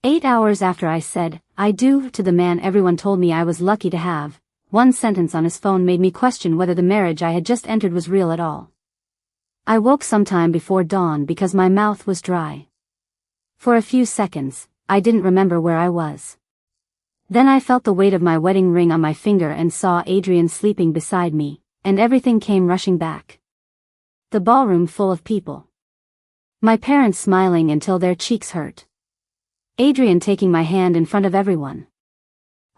8 hours after I said, "I do," to the man everyone told me I was lucky to have, one sentence on his phone made me question whether the marriage I had just entered was real at all. I woke sometime before dawn because my mouth was dry. For a few seconds, I didn't remember where I was. Then I felt the weight of my wedding ring on my finger and saw Adrian sleeping beside me, and everything came rushing back. The ballroom full of people. My parents smiling until their cheeks hurt. Adrian taking my hand in front of everyone.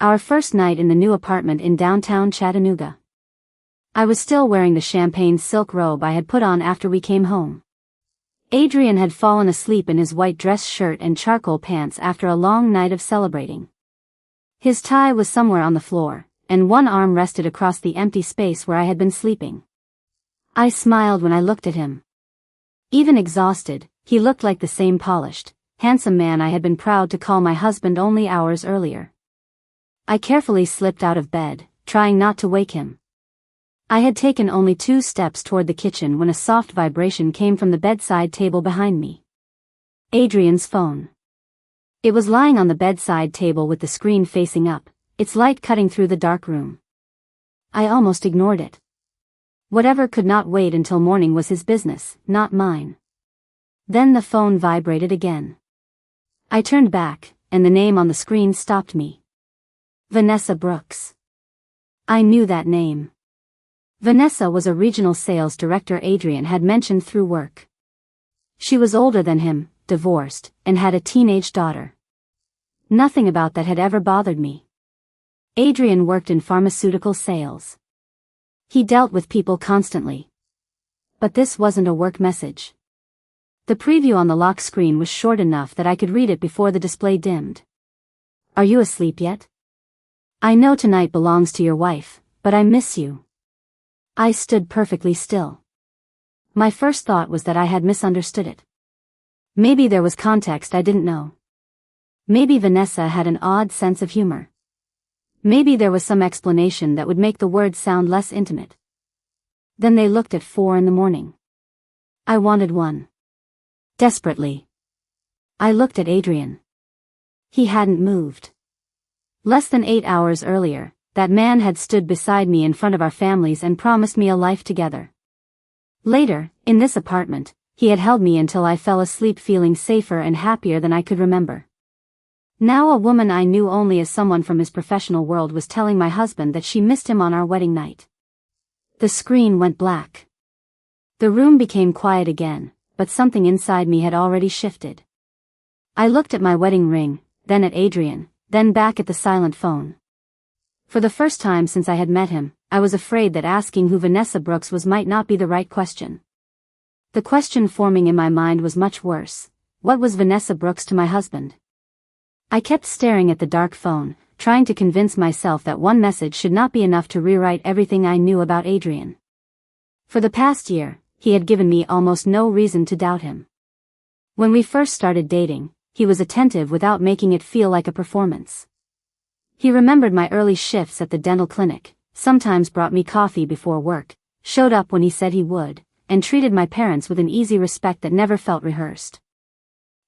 Our first night in the new apartment in downtown Chattanooga. I was still wearing the champagne silk robe I had put on after we came home. Adrian had fallen asleep in his white dress shirt and charcoal pants after a long night of celebrating. His tie was somewhere on the floor, and one arm rested across the empty space where I had been sleeping. I smiled when I looked at him. Even exhausted, he looked like the same polished, handsome man I had been proud to call my husband only hours earlier. I carefully slipped out of bed, trying not to wake him. I had taken only 2 steps toward the kitchen when a soft vibration came from the bedside table behind me. Adrian's phone. It was lying on the bedside table with the screen facing up, its light cutting through the dark room. I almost ignored it. Whatever could not wait until morning was his business, not mine. Then the phone vibrated again. I turned back, and the name on the screen stopped me. Vanessa Brooks. I knew that name. Vanessa was a regional sales director Adrian had mentioned through work. She was older than him, divorced, and had a teenage daughter. Nothing about that had ever bothered me. Adrian worked in pharmaceutical sales. He dealt with people constantly. But this wasn't a work message. The preview on the lock screen was short enough that I could read it before the display dimmed. "Are you asleep yet? I know tonight belongs to your wife, but I miss you." I stood perfectly still. My first thought was that I had misunderstood it. Maybe there was context I didn't know. Maybe Vanessa had an odd sense of humor. Maybe there was some explanation that would make the words sound less intimate. Then they looked at 4 in the morning. I wanted one. Desperately. I looked at Adrian. He hadn't moved. Less than 8 hours earlier, that man had stood beside me in front of our families and promised me a life together. Later, in this apartment, he had held me until I fell asleep feeling safer and happier than I could remember. Now a woman I knew only as someone from his professional world was telling my husband that she missed him on our wedding night. The screen went black. The room became quiet again, but something inside me had already shifted. I looked at my wedding ring, then at Adrian, then back at the silent phone. For the first time since I had met him, I was afraid that asking who Vanessa Brooks was might not be the right question. The question forming in my mind was much worse. What was Vanessa Brooks to my husband? I kept staring at the dark phone, trying to convince myself that one message should not be enough to rewrite everything I knew about Adrian. For the past year, he had given me almost no reason to doubt him. When we first started dating, he was attentive without making it feel like a performance. He remembered my early shifts at the dental clinic, sometimes brought me coffee before work, showed up when he said he would, and treated my parents with an easy respect that never felt rehearsed.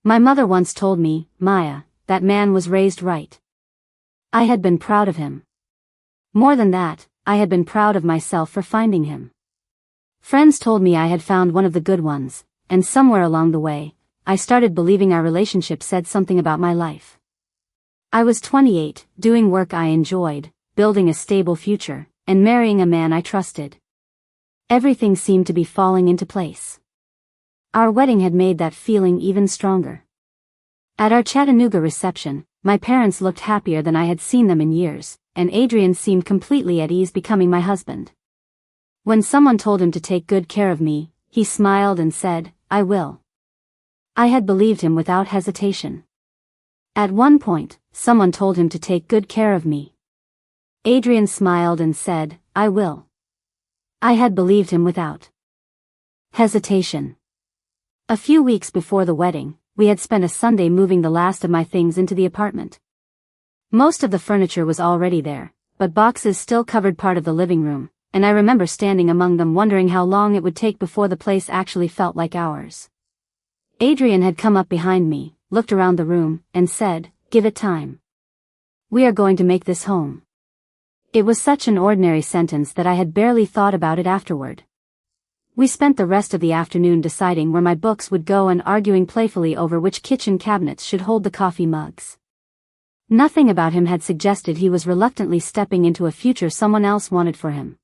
My mother once told me, "Maya, that man was raised right." I had been proud of him. More than that, I had been proud of myself for finding him. Friends told me I had found one of the good ones, and somewhere along the way, I started believing our relationship said something about my life. I was 28, doing work I enjoyed, building a stable future, and marrying a man I trusted. Everything seemed to be falling into place. Our wedding had made that feeling even stronger. At our Chattanooga reception, my parents looked happier than I had seen them in years, and Adrian seemed completely at ease becoming my husband. When someone told him to take good care of me, he smiled and said, "I will." I had believed him without hesitation. At one point, someone told him to take good care of me. Adrian smiled and said, "I will." I had believed him without hesitation. A few weeks before the wedding, we had spent a Sunday moving the last of my things into the apartment. Most of the furniture was already there, but boxes still covered part of the living room, and I remember standing among them wondering how long it would take before the place actually felt like ours. Adrian had come up behind me, looked around the room, and said, "Give it time. We are going to make this home." It was such an ordinary sentence that I had barely thought about it afterward. We spent the rest of the afternoon deciding where my books would go and arguing playfully over which kitchen cabinets should hold the coffee mugs. Nothing about him had suggested he was reluctantly stepping into a future someone else wanted for him.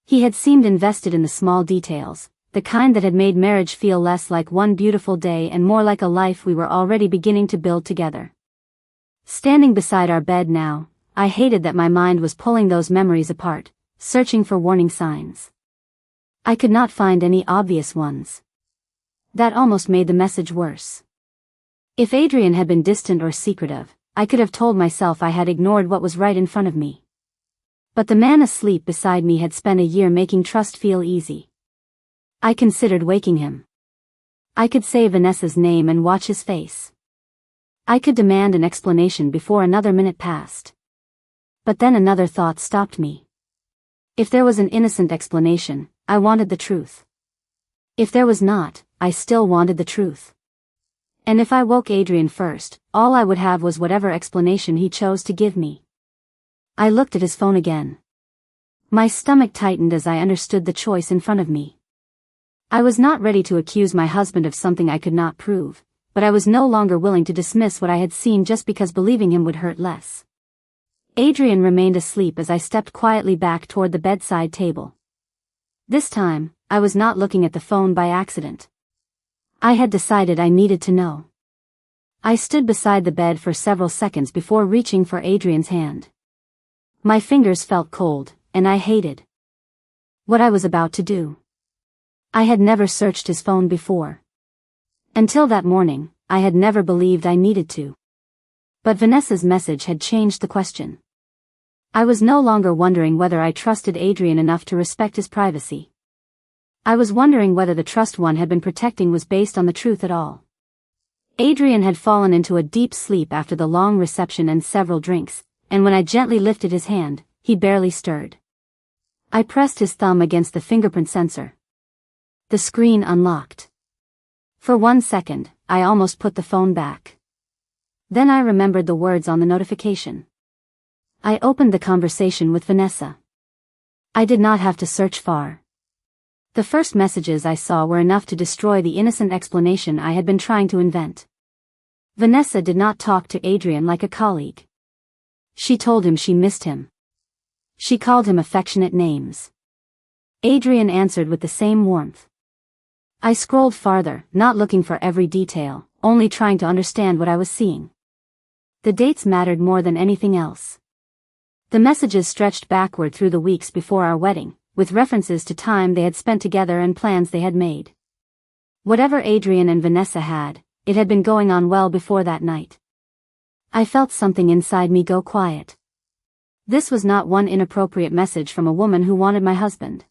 He had seemed invested in the small details, the kind that had made marriage feel less like one beautiful day and more like a life we were already beginning to build together. Standing beside our bed now, I hated that my mind was pulling those memories apart, searching for warning signs. I could not find any obvious ones. That almost made the message worse. If Adrian had been distant or secretive, I could have told myself I had ignored what was right in front of me. But the man asleep beside me had spent a year making trust feel easy. I considered waking him. I could say Vanessa's name and watch his face. I could demand an explanation before another minute passed. But then another thought stopped me. If there was an innocent explanation, I wanted the truth. If there was not, I still wanted the truth. And if I woke Adrian first, all I would have was whatever explanation he chose to give me. I looked at his phone again. My stomach tightened as I understood the choice in front of me. I was not ready to accuse my husband of something I could not prove, but I was no longer willing to dismiss what I had seen just because believing him would hurt less. Adrian remained asleep as I stepped quietly back toward the bedside table. This time, I was not looking at the phone by accident. I had decided I needed to know. I stood beside the bed for several seconds before reaching for Adrian's hand. My fingers felt cold, and I hated what I was about to do. I had never searched his phone before. Until that morning, I had never believed I needed to. But Vanessa's message had changed the question. I was no longer wondering whether I trusted Adrian enough to respect his privacy. I was wondering whether the trust one had been protecting was based on the truth at all. Adrian had fallen into a deep sleep after the long reception and several drinks, and when I gently lifted his hand, he barely stirred. I pressed his thumb against the fingerprint sensor. The screen unlocked. For 1 second, I almost put the phone back. Then I remembered the words on the notification. I opened the conversation with Vanessa. I did not have to search far. The first messages I saw were enough to destroy the innocent explanation I had been trying to invent. Vanessa did not talk to Adrian like a colleague. She told him she missed him. She called him affectionate names. Adrian answered with the same warmth. I scrolled farther, not looking for every detail, only trying to understand what I was seeing. The dates mattered more than anything else. The messages stretched backward through the weeks before our wedding, with references to time they had spent together and plans they had made. Whatever Adrian and Vanessa had, it had been going on well before that night. I felt something inside me go quiet. This was not one inappropriate message from a woman who wanted my husband.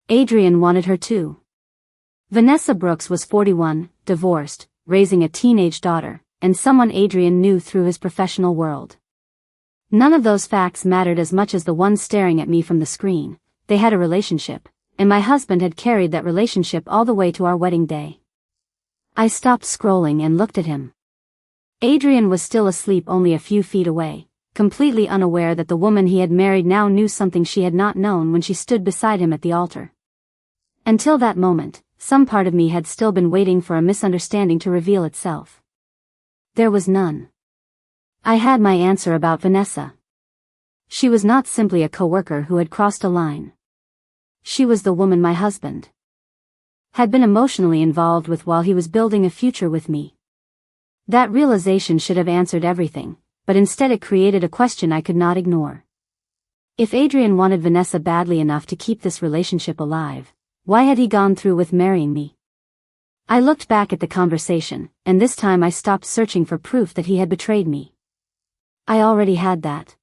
Adrian wanted her too. Vanessa Brooks was 41, divorced, raising a teenage daughter, and someone Adrian knew through his professional world. None of those facts mattered as much as the one staring at me from the screen. They had a relationship, and my husband had carried that relationship all the way to our wedding day. I stopped scrolling and looked at him. Adrian was still asleep only a few feet away, completely unaware that the woman he had married now knew something she had not known when she stood beside him at the altar. Until that moment, some part of me had still been waiting for a misunderstanding to reveal itself. There was none. I had my answer about Vanessa. She was not simply a coworker who had crossed a line. She was the woman my husband had been emotionally involved with while he was building a future with me. That realization should have answered everything, but instead it created a question I could not ignore. If Adrian wanted Vanessa badly enough to keep this relationship alive, why had he gone through with marrying me? I looked back at the conversation, and this time I stopped searching for proof that he had betrayed me. I already had that.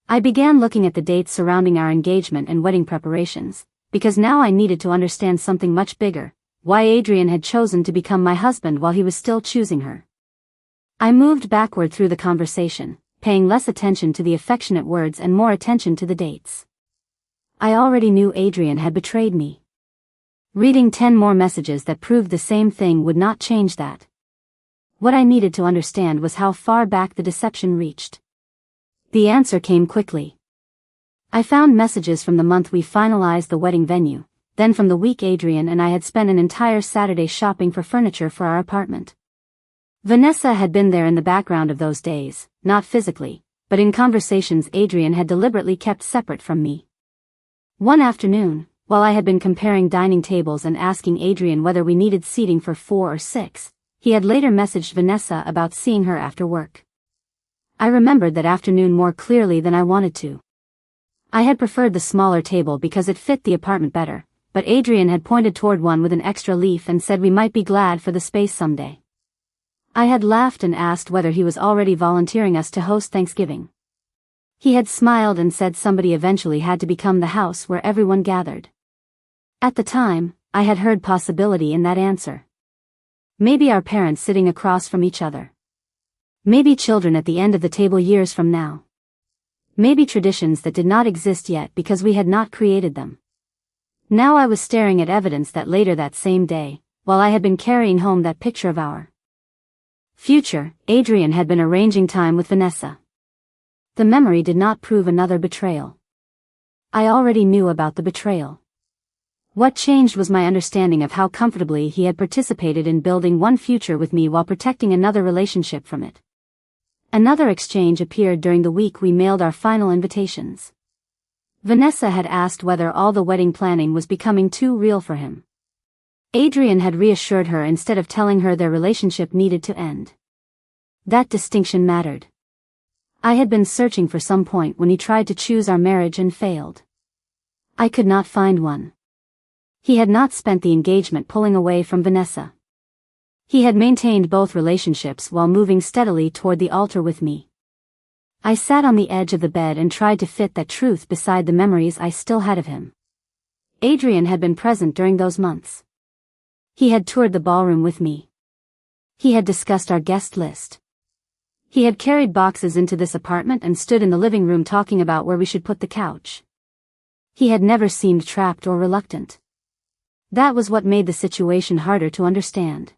I began looking at the dates surrounding our engagement and wedding preparations, because now I needed to understand something much bigger, why Adrian had chosen to become my husband while he was still choosing her. I moved backward through the conversation, paying less attention to the affectionate words and more attention to the dates. I already knew Adrian had betrayed me. Reading 10 more messages that proved the same thing would not change that. What I needed to understand was how far back the deception reached. The answer came quickly. I found messages from the month we finalized the wedding venue, then from the week Adrian and I had spent an entire Saturday shopping for furniture for our apartment. Vanessa had been there in the background of those days, not physically, but in conversations Adrian had deliberately kept separate from me. One afternoon, while I had been comparing dining tables and asking Adrian whether we needed seating for 4 or 6, he had later messaged Vanessa about seeing her after work. I remembered that afternoon more clearly than I wanted to. I had preferred the smaller table because it fit the apartment better, but Adrian had pointed toward one with an extra leaf and said we might be glad for the space someday. I had laughed and asked whether he was already volunteering us to host Thanksgiving. He had smiled and said somebody eventually had to become the house where everyone gathered. At the time, I had heard possibility in that answer. Maybe our parents sitting across from each other. Maybe children at the end of the table years from now. Maybe traditions that did not exist yet because we had not created them. Now I was staring at evidence that later that same day, while I had been carrying home that picture of our future, Adrian had been arranging time with Vanessa. The memory did not prove another betrayal. I already knew about the betrayal. What changed was my understanding of how comfortably he had participated in building one future with me while protecting another relationship from it. Another exchange appeared during the week we mailed our final invitations. Vanessa had asked whether all the wedding planning was becoming too real for him. Adrian had reassured her instead of telling her their relationship needed to end. That distinction mattered. I had been searching for some point when he tried to choose our marriage and failed. I could not find one. He had not spent the engagement pulling away from Vanessa. He had maintained both relationships while moving steadily toward the altar with me. I sat on the edge of the bed and tried to fit that truth beside the memories I still had of him. Adrian had been present during those months. He had toured the ballroom with me. He had discussed our guest list. He had carried boxes into this apartment and stood in the living room talking about where we should put the couch. He had never seemed trapped or reluctant. That was what made the situation harder to understand.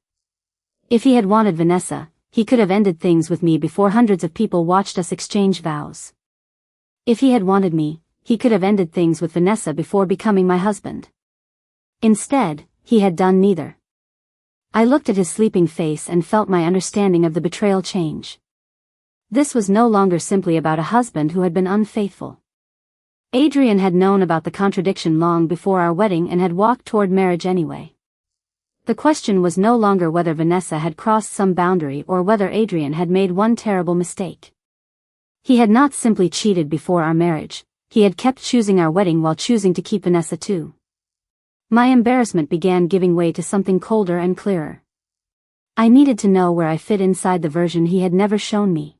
If he had wanted Vanessa, he could have ended things with me before hundreds of people watched us exchange vows. If he had wanted me, he could have ended things with Vanessa before becoming my husband. Instead, he had done neither. I looked at his sleeping face and felt my understanding of the betrayal change. This was no longer simply about a husband who had been unfaithful. Adrian had known about the contradiction long before our wedding and had walked toward marriage anyway. The question was no longer whether Vanessa had crossed some boundary or whether Adrian had made one terrible mistake. He had not simply cheated before our marriage, he had kept choosing our wedding while choosing to keep Vanessa too. My embarrassment began giving way to something colder and clearer. I needed to know where I fit inside the version he had never shown me.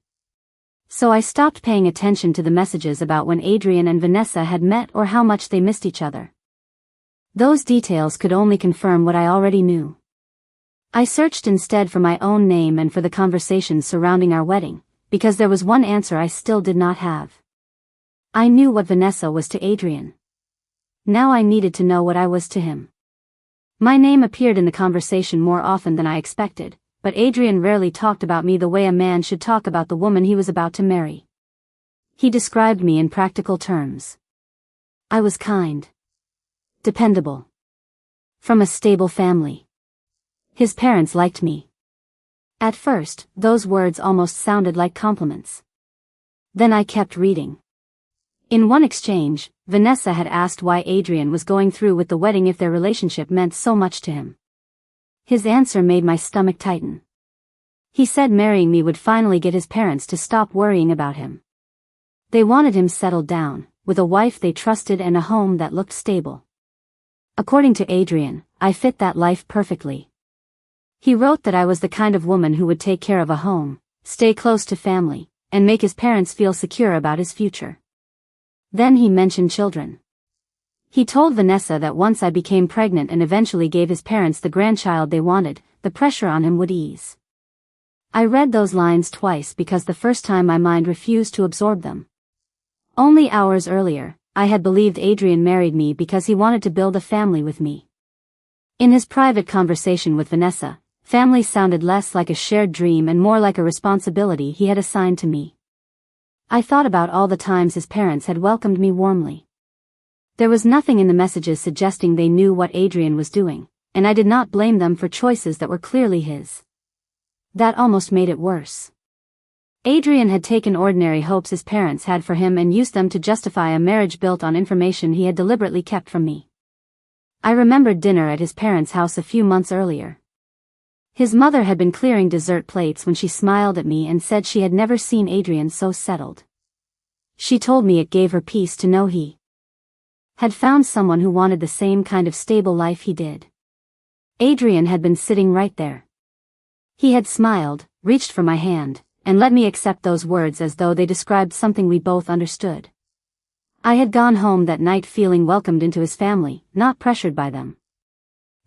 So I stopped paying attention to the messages about when Adrian and Vanessa had met or how much they missed each other. Those details could only confirm what I already knew. I searched instead for my own name and for the conversations surrounding our wedding, because there was one answer I still did not have. I knew what Vanessa was to Adrian. Now I needed to know what I was to him. My name appeared in the conversation more often than I expected, but Adrian rarely talked about me the way a man should talk about the woman he was about to marry. He described me in practical terms. I was kind. Dependable. From a stable family. His parents liked me. At first, those words almost sounded like compliments. Then I kept reading. In one exchange, Vanessa had asked why Adrian was going through with the wedding if their relationship meant so much to him. His answer made my stomach tighten. He said marrying me would finally get his parents to stop worrying about him. They wanted him settled down, with a wife they trusted and a home that looked stable. According to Adrian, I fit that life perfectly. He wrote that I was the kind of woman who would take care of a home, stay close to family, and make his parents feel secure about his future. Then he mentioned children. He told Vanessa that once I became pregnant and eventually gave his parents the grandchild they wanted, the pressure on him would ease. I read those lines twice because the first time my mind refused to absorb them. Only hours earlier, I had believed Adrian married me because he wanted to build a family with me. In his private conversation with Vanessa, Family sounded less like a shared dream and more like a responsibility he had assigned to me. I thought about all the times his parents had welcomed me warmly. There was nothing in the messages suggesting they knew what Adrian was doing, and I did not blame them for choices that were clearly his. That almost made it worse. Adrian had taken ordinary hopes his parents had for him and used them to justify a marriage built on information he had deliberately kept from me. I remembered dinner at his parents' house a few months earlier. His mother had been clearing dessert plates when she smiled at me and said she had never seen Adrian so settled. She told me it gave her peace to know he had found someone who wanted the same kind of stable life he did. Adrian had been sitting right there. He had smiled, reached for my hand, and let me accept those words as though they described something we both understood. I had gone home that night feeling welcomed into his family, not pressured by them.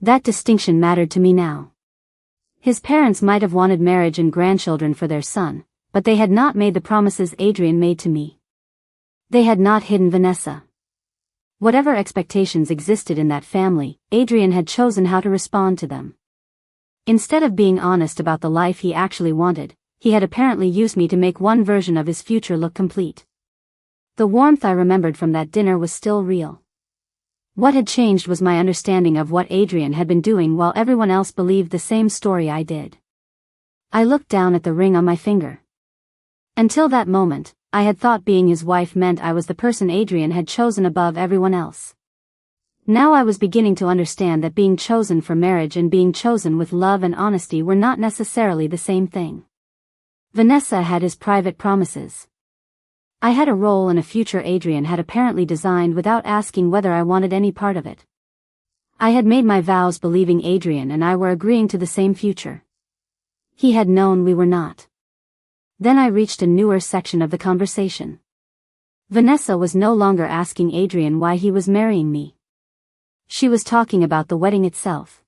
That distinction mattered to me now. His parents might have wanted marriage and grandchildren for their son, but they had not made the promises Adrian made to me. They had not hidden Vanessa. Whatever expectations existed in that family, Adrian had chosen how to respond to them. Instead of being honest about the life he actually wanted, he had apparently used me to make one version of his future look complete. The warmth I remembered from that dinner was still real. What had changed was my understanding of what Adrian had been doing while everyone else believed the same story I did. I looked down at the ring on my finger. Until that moment, I had thought being his wife meant I was the person Adrian had chosen above everyone else. Now I was beginning to understand that being chosen for marriage and being chosen with love and honesty were not necessarily the same thing. Vanessa had his private promises. I had a role in a future Adrian had apparently designed without asking whether I wanted any part of it. I had made my vows believing Adrian and I were agreeing to the same future. He had known we were not. Then I reached a newer section of the conversation. Vanessa was no longer asking Adrian why he was marrying me. She was talking about the wedding itself.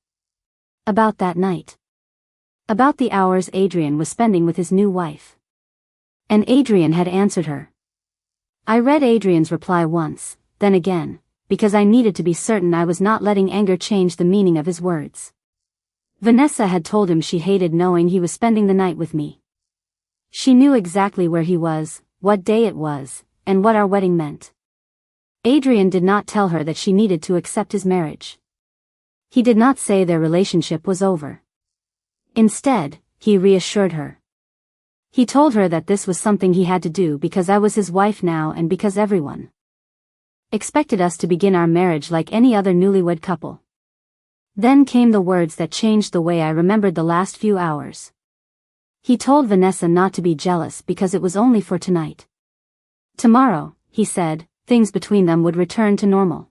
About that night. About the hours Adrian was spending with his new wife. And Adrian had answered her. I read Adrian's reply once, then again, because I needed to be certain I was not letting anger change the meaning of his words. Vanessa had told him she hated knowing he was spending the night with me. She knew exactly where he was, what day it was, and what our wedding meant. Adrian did not tell her that she needed to accept his marriage. He did not say their relationship was over. Instead, he reassured her. He told her that this was something he had to do because I was his wife now and because everyone expected us to begin our marriage like any other newlywed couple. Then came the words that changed the way I remembered the last few hours. He told Vanessa not to be jealous because it was only for tonight. Tomorrow, he said, things between them would return to normal.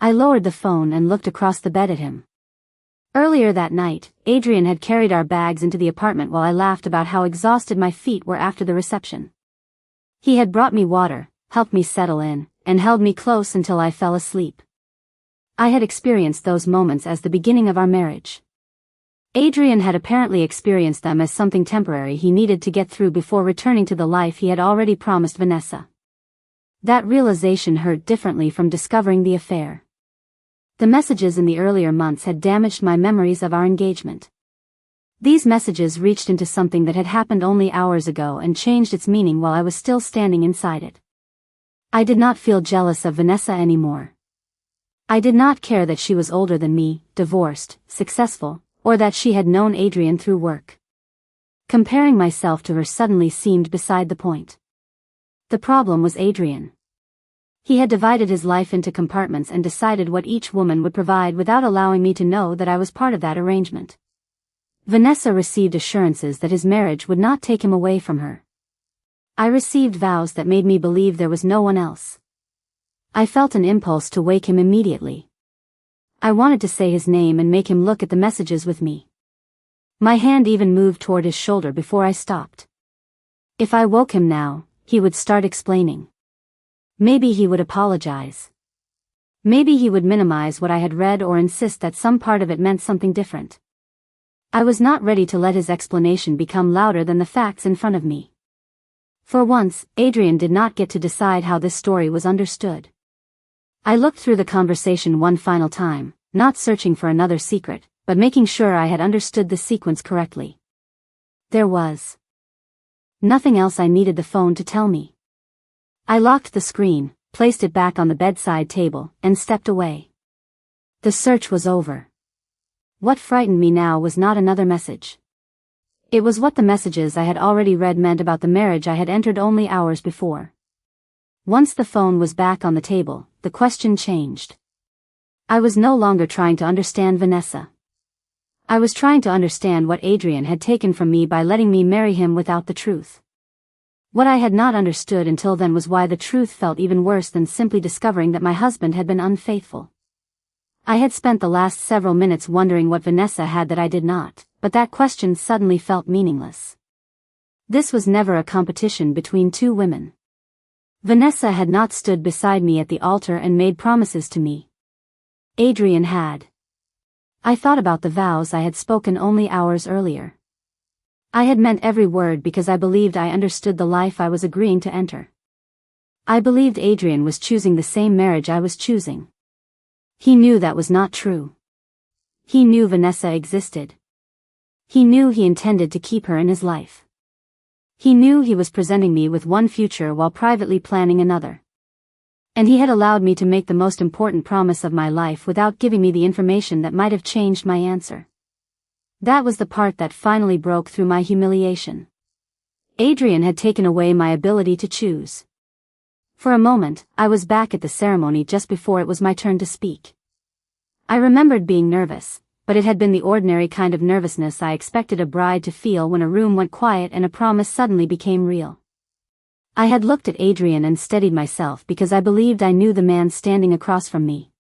I lowered the phone and looked across the bed at him. Earlier that night, Adrian had carried our bags into the apartment while I laughed about how exhausted my feet were after the reception. He had brought me water, helped me settle in, and held me close until I fell asleep. I had experienced those moments as the beginning of our marriage. Adrian had apparently experienced them as something temporary he needed to get through before returning to the life he had already promised Vanessa. That realization hurt differently from discovering the affair. The messages in the earlier months had damaged my memories of our engagement. These messages reached into something that had happened only hours ago and changed its meaning while I was still standing inside it. I did not feel jealous of Vanessa anymore. I did not care that she was older than me, divorced, successful, or that she had known Adrian through work. Comparing myself to her suddenly seemed beside the point. The problem was Adrian. He had divided his life into compartments and decided what each woman would provide without allowing me to know that I was part of that arrangement. Vanessa received assurances that his marriage would not take him away from her. I received vows that made me believe there was no one else. I felt an impulse to wake him immediately. I wanted to say his name and make him look at the messages with me. My hand even moved toward his shoulder before I stopped. If I woke him now, he would start explaining. Maybe he would apologize. Maybe he would minimize what I had read or insist that some part of it meant something different. I was not ready to let his explanation become louder than the facts in front of me. For once, Adrian did not get to decide how this story was understood. I looked through the conversation one final time, not searching for another secret, but but making sure I had understood the sequence correctly. There was nothing else I needed the phone to tell me. I locked the screen, placed it back on the bedside table, and stepped away. The search was over. What frightened me now was not another message. It was what the messages I had already read meant about the marriage I had entered only hours before. Once the phone was back on the table, the question changed. I was no longer trying to understand Vanessa. I was trying to understand what Adrian had taken from me by letting me marry him without the truth. What I had not understood until then was why the truth felt even worse than simply discovering that my husband had been unfaithful. I had spent the last several minutes wondering what Vanessa had that I did not, but that question suddenly felt meaningless. This was never a competition between two women. Vanessa had not stood beside me at the altar and made promises to me. Adrian had. I thought about the vows I had spoken only hours earlier. I had meant every word because I believed I understood the life I was agreeing to enter. I believed Adrian was choosing the same marriage I was choosing. He knew that was not true. He knew Vanessa existed. He knew he intended to keep her in his life. He knew he was presenting me with one future while privately planning another. And he had allowed me to make the most important promise of my life without giving me the information that might have changed my answer. That was the part that finally broke through my humiliation. Adrian had taken away my ability to choose. For a moment, I was back at the ceremony just before it was my turn to speak. I remembered being nervous, but it had been the ordinary kind of nervousness I expected a bride to feel when a room went quiet and a promise suddenly became real. I had looked at Adrian and steadied myself because I believed I knew the man standing across from me.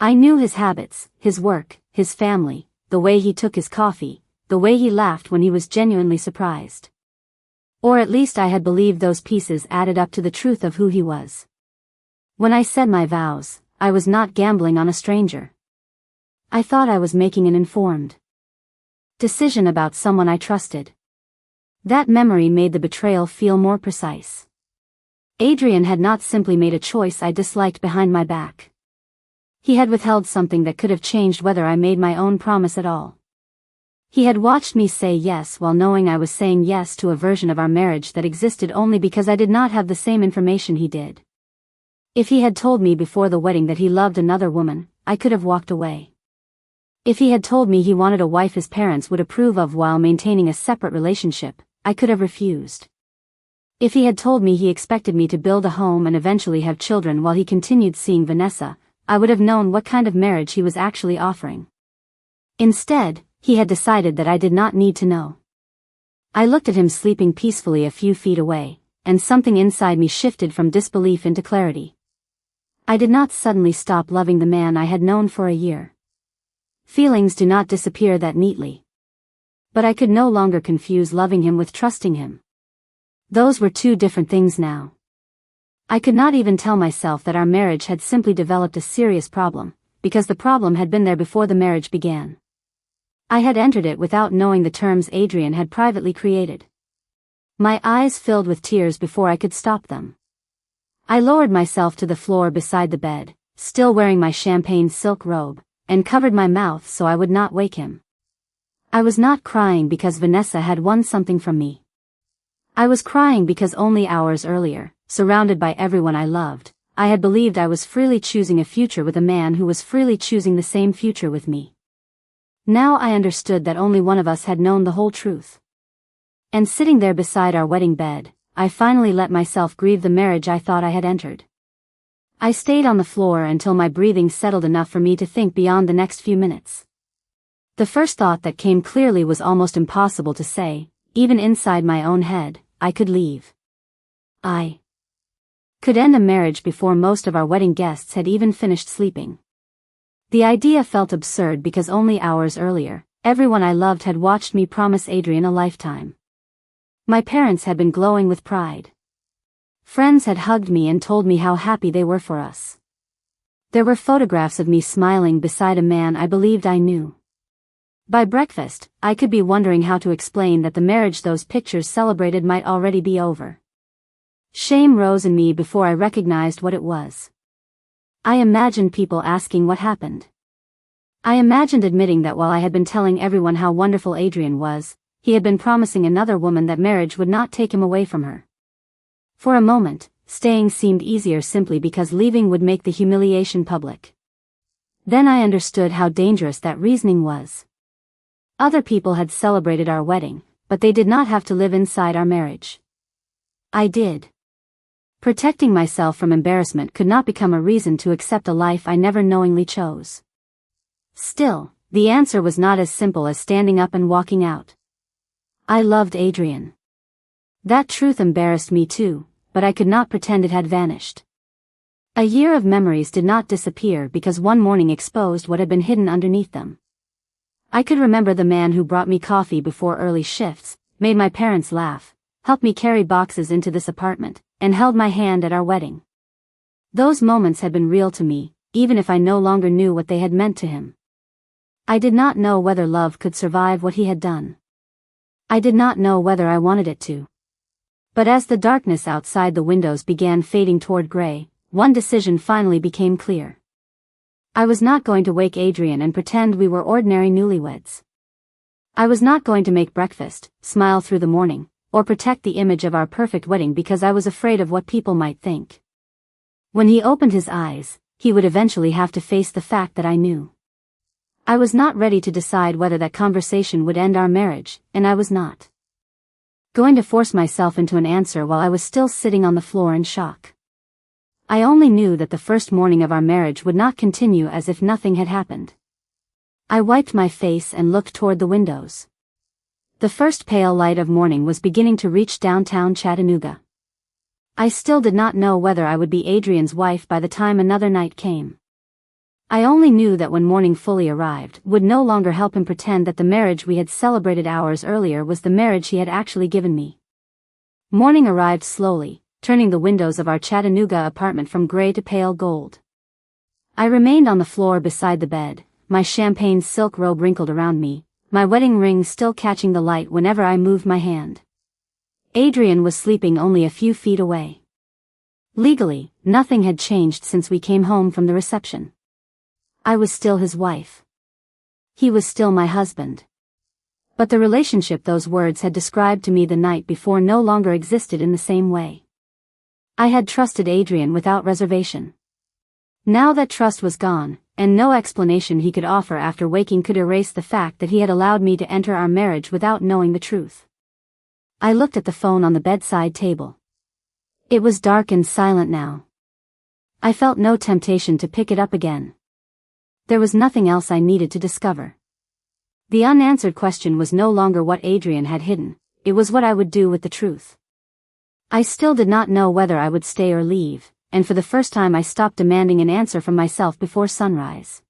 I knew his habits, his work, his family, the way he took his coffee, the way he laughed when he was genuinely surprised. Or at least I had believed those pieces added up to the truth of who he was. When I said my vows, I was not gambling on a stranger. I thought I was making an informed decision about someone I trusted. That memory made the betrayal feel more precise. Adrian had not simply made a choice I disliked behind my back. He had withheld something that could have changed whether I made my own promise at all. He had watched me say yes while knowing I was saying yes to a version of our marriage that existed only because I did not have the same information he did. If he had told me before the wedding that he loved another woman, I could have walked away. If he had told me he wanted a wife his parents would approve of while maintaining a separate relationship, I could have refused. If he had told me he expected me to build a home and eventually have children while he continued seeing Vanessa, I would have known what kind of marriage he was actually offering. Instead, he had decided that I did not need to know. I looked at him sleeping peacefully a few feet away, and something inside me shifted from disbelief into clarity. I did not suddenly stop loving the man I had known for a year. Feelings do not disappear that neatly. But I could no longer confuse loving him with trusting him. Those were two different things now. I could not even tell myself that our marriage had simply developed a serious problem, because the problem had been there before the marriage began. I had entered it without knowing the terms Adrian had privately created. My eyes filled with tears before I could stop them. I lowered myself to the floor beside the bed, still wearing my champagne silk robe, and covered my mouth so I would not wake him. I was not crying because Vanessa had won something from me. I was crying because only hours earlier, surrounded by everyone I loved, I had believed I was freely choosing a future with a man who was freely choosing the same future with me. Now I understood that only one of us had known the whole truth. And sitting there beside our wedding bed, I finally let myself grieve the marriage I thought I had entered. I stayed on the floor until my breathing settled enough for me to think beyond the next few minutes. The first thought that came clearly was almost impossible to say, even inside my own head, I could leave. I could end a marriage before most of our wedding guests had even finished sleeping. The idea felt absurd because only hours earlier, everyone I loved had watched me promise Adrian a lifetime. My parents had been glowing with pride. Friends had hugged me and told me how happy they were for us. There were photographs of me smiling beside a man I believed I knew. By breakfast, I could be wondering how to explain that the marriage those pictures celebrated might already be over. Shame rose in me before I recognized what it was. I imagined people asking what happened. I imagined admitting that while I had been telling everyone how wonderful Adrian was, he had been promising another woman that marriage would not take him away from her. For a moment, staying seemed easier simply because leaving would make the humiliation public. Then I understood how dangerous that reasoning was. Other people had celebrated our wedding, but they did not have to live inside our marriage. I did. Protecting myself from embarrassment could not become a reason to accept a life I never knowingly chose. Still, the answer was not as simple as standing up and walking out. I loved Adrian. That truth embarrassed me too, but I could not pretend it had vanished. A year of memories did not disappear because one morning exposed what had been hidden underneath them. I could remember the man who brought me coffee before early shifts, made my parents laugh, helped me carry boxes into this apartment, and held my hand at our wedding. Those moments had been real to me, even if I no longer knew what they had meant to him. I did not know whether love could survive what he had done. I did not know whether I wanted it to. But as the darkness outside the windows began fading toward gray, one decision finally became clear. I was not going to wake Adrian and pretend we were ordinary newlyweds. I was not going to make breakfast, smile through the morning, or protect the image of our perfect wedding because I was afraid of what people might think. When he opened his eyes, he would eventually have to face the fact that I knew. I was not ready to decide whether that conversation would end our marriage, and I was not going to force myself into an answer while I was still sitting on the floor in shock. I only knew that the first morning of our marriage would not continue as if nothing had happened. I wiped my face and looked toward the windows. The first pale light of morning was beginning to reach downtown Chattanooga. I still did not know whether I would be Adrian's wife by the time another night came. I only knew that when morning fully arrived would no longer help him pretend that the marriage we had celebrated hours earlier was the marriage he had actually given me. Morning arrived slowly, turning the windows of our Chattanooga apartment from gray to pale gold. I remained on the floor beside the bed, my champagne silk robe wrinkled around me, my wedding ring still catching the light whenever I moved my hand. Adrian was sleeping only a few feet away. Legally, nothing had changed since we came home from the reception. I was still his wife. He was still my husband. But the relationship those words had described to me the night before no longer existed in the same way. I had trusted Adrian without reservation. Now that trust was gone, and no explanation he could offer after waking could erase the fact that he had allowed me to enter our marriage without knowing the truth. I looked at the phone on the bedside table. It was dark and silent now. I felt no temptation to pick it up again. There was nothing else I needed to discover. The unanswered question was no longer what Adrian had hidden, it was what I would do with the truth. I still did not know whether I would stay or leave, and for the first time I stopped demanding an answer from myself before sunrise.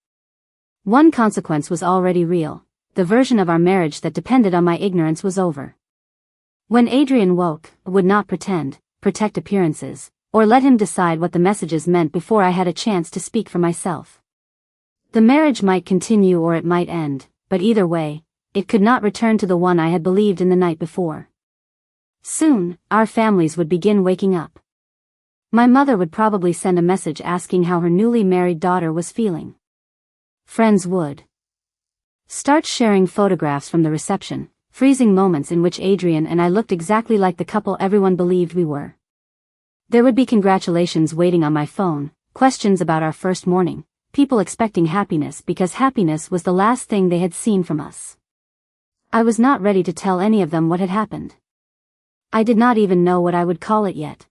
One consequence was already real, the version of our marriage that depended on my ignorance was over. When Adrian woke, I would not pretend, protect appearances, or let him decide what the messages meant before I had a chance to speak for myself. The marriage might continue or it might end, but either way, it could not return to the one I had believed in the night before. Soon, our families would begin waking up. My mother would probably send a message asking how her newly married daughter was feeling. Friends would start sharing photographs from the reception, freezing moments in which Adrian and I looked exactly like the couple everyone believed we were. There would be congratulations waiting on my phone, questions about our first morning, people expecting happiness because happiness was the last thing they had seen from us. I was not ready to tell any of them what had happened. I did not even know what I would call it yet.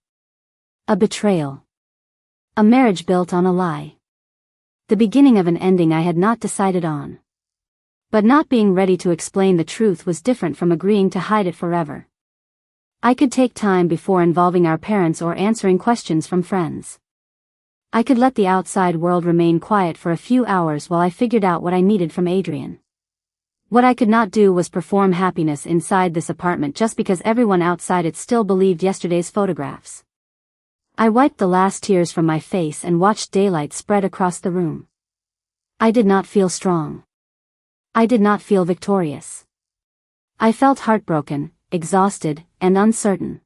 A betrayal. A marriage built on a lie. The beginning of an ending I had not decided on. But not being ready to explain the truth was different from agreeing to hide it forever. I could take time before involving our parents or answering questions from friends. I could let the outside world remain quiet for a few hours while I figured out what I needed from Adrian. What I could not do was perform happiness inside this apartment just because everyone outside it still believed yesterday's photographs. I wiped the last tears from my face and watched daylight spread across the room. I did not feel strong. I did not feel victorious. I felt heartbroken, exhausted, and uncertain.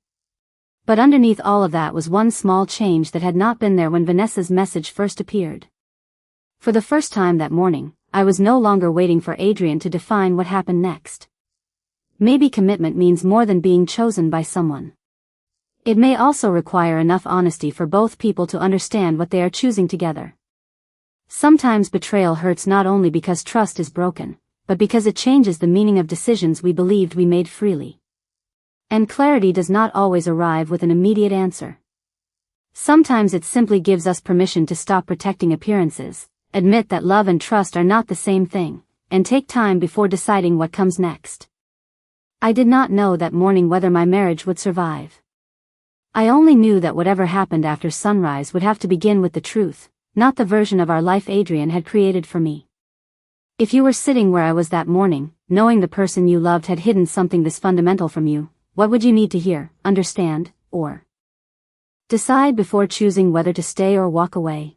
But underneath all of that was one small change that had not been there when Vanessa's message first appeared. For the first time that morning, I was no longer waiting for Adrian to define what happened next. Maybe commitment means more than being chosen by someone. It may also require enough honesty for both people to understand what they are choosing together. Sometimes betrayal hurts not only because trust is broken, but because it changes the meaning of decisions we believed we made freely. And clarity does not always arrive with an immediate answer. Sometimes it simply gives us permission to stop protecting appearances, admit that love and trust are not the same thing, and take time before deciding what comes next. I did not know that morning whether my marriage would survive. I only knew that whatever happened after sunrise would have to begin with the truth, not the version of our life Adrian had created for me. If you were sitting where I was that morning, knowing the person you loved had hidden something this fundamental from you, what would you need to hear, understand, or decide before choosing whether to stay or walk away?